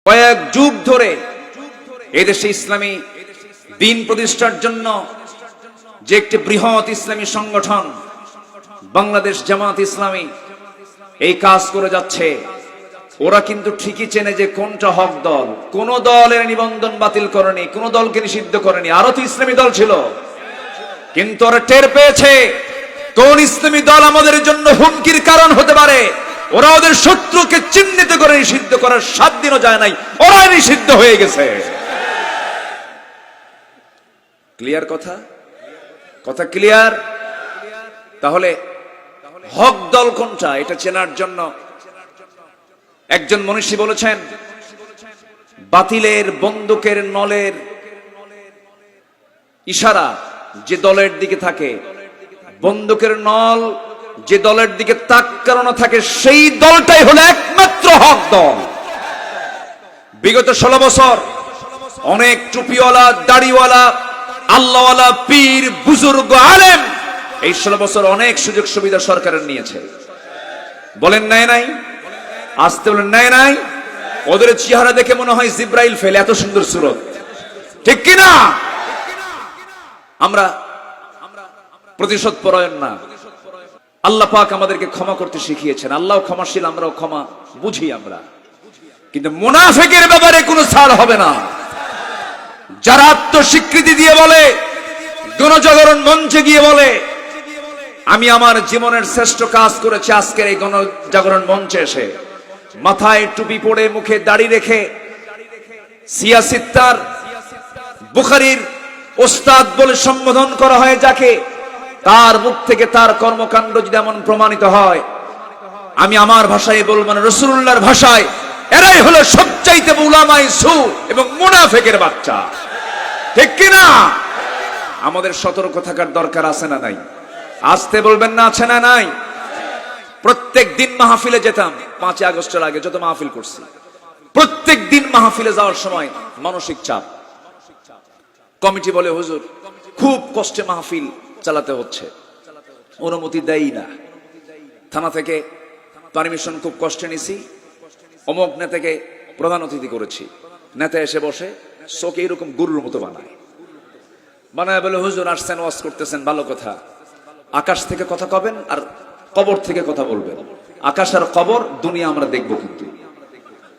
কয়েক যুগ ধরে এদেশে ইসলামী দিন প্রতিষ্ঠার জন্য যে একটি বৃহৎ ইসলামী সংগঠন বাংলাদেশ জামাত ইসলামী এই কাজ করে যাচ্ছে, ওরা কিন্তু ঠিকই চেনে যে কোনটা হক দল। কোন দলের নিবন্ধন বাতিল করেনি, কোন দলকে নিষিদ্ধ করেনি। আরো তো ইসলামী দল ছিল, কিন্তু ওরা টের পেয়েছে কোন ইসলামী দল আমাদের জন্য হুমকির কারণ হতে পারে। ওরা ওদের শত্রুকে চিহ্নিত করে নিষিদ্ধ করার 7 দিনও যায় নাই, ওরা নিষিদ্ধ হয়ে গেছে। ক্লিয়ার কথা? কথা ক্লিয়ার? তাহলে হক দল কোনটা এটা চেনার জন্য একজন মনীষী বলেছেন, বাতিলের বন্দুকের নলের ইশারা যে দলের দিকে থাকে, বন্দুকের নল যে দলের দিকে তাকানো থাকে, সেই দলটাই হলো একমাত্র হক দল। বিগত 16 বছর অনেক টুপিওয়ালা, দাড়িওয়ালা, আল্লাহওয়ালা, পীর, বুজুর্গ, আলেম এই 16 বছর অনেক সুযোগ সুবিধা সরকারের নিয়েছে। বলেন নাই নাই? আসতে বলেন নাই নাই? ওদের চেহারা দেখে মনে হয় জিব্রাইল ফেলে, এত সুন্দর সুরত, ঠিক কিনা? আমরা প্রতিশোধ পরায়ণ না। আল্লাহ পাক আমাদেরকে ক্ষমা করতে শিখিয়েছেন, আল্লাহ ক্ষমাশীল, আমরাও ক্ষমা বুঝি আমরা। কিন্তু মুনাফিকের ব্যাপারে কোনো ছাড় হবে না। যারা আত্মস্বীকৃতি দিয়ে বলে, গণজাগরণ মঞ্চে গিয়ে বলে আমি আমার জীবনের শ্রেষ্ঠ কাজ করেছি আজকের এই গণজাগরণ মঞ্চে এসে, মাথায় টুপি পরে, মুখে দাড়ি রেখে, সিয়াসিত্তার বুখারীর ওস্তাদ বলে সম্বোধন করা হয় যাকে, তার মুখ থেকে তার কর্মকাণ্ড যদি এমন প্রমাণিত হয়, আমি আমার ভাষায় বলবো না, রাসূলুল্লাহর ভাষায়, এরাই হলো সবচাইতে উলামায়ে সু এবং মুনাফিকের বাচ্চা, ঠিক কিনা? আমাদের সতর্ক থাকার দরকার আছে না নাই? আসতে বলবেন না, আছে না নাই? প্রত্যেক দিন মাহফিলে যেতাম, 5 আগস্টের আগে যত মাহফিল করছি, প্রত্যেক দিন মাহফিলে যাওয়ার সময় মানসিক চাপ। কমিটি বলে হুজুর খুব কষ্টে মাহফিল চালাতে হচ্ছে, অনুমতি দেয় না। থানা থেকে পারমিশন খুব কষ্টে নিছি, অমুক নেতাকে প্রধান অতিথি করেছি। নেতা এসে বসে, চোখে এরকম গরুর মতো বানায় বলে হুজুর আসছেন, ওয়াজ করতেছেন, ভালো কথা। আকাশ থেকে কথা কবেন আর কবর থেকে কথা বলবেন। আকাশ আর কবর দুনিয়া আমরা দেখবো, কিন্তু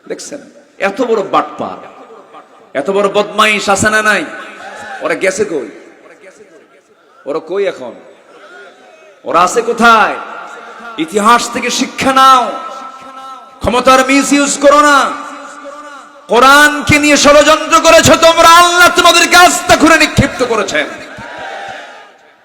দেখছেন এত বড় বাটপার, এত বড় বদমাইশ আছে না নাই? ওরা গেছে কই? ওরা কই এখন? ওরা আছে কোথায়? ইতিহাস থেকে শিক্ষা নাও, ক্ষমতার মিসইউজ করো না। কোরআনকে নিয়ে ষড়যন্ত্র করেছো তোমরা, আল্লাহ তোমাদেরকে আস্থা করে নিক্ষিপ্ত করেছেন।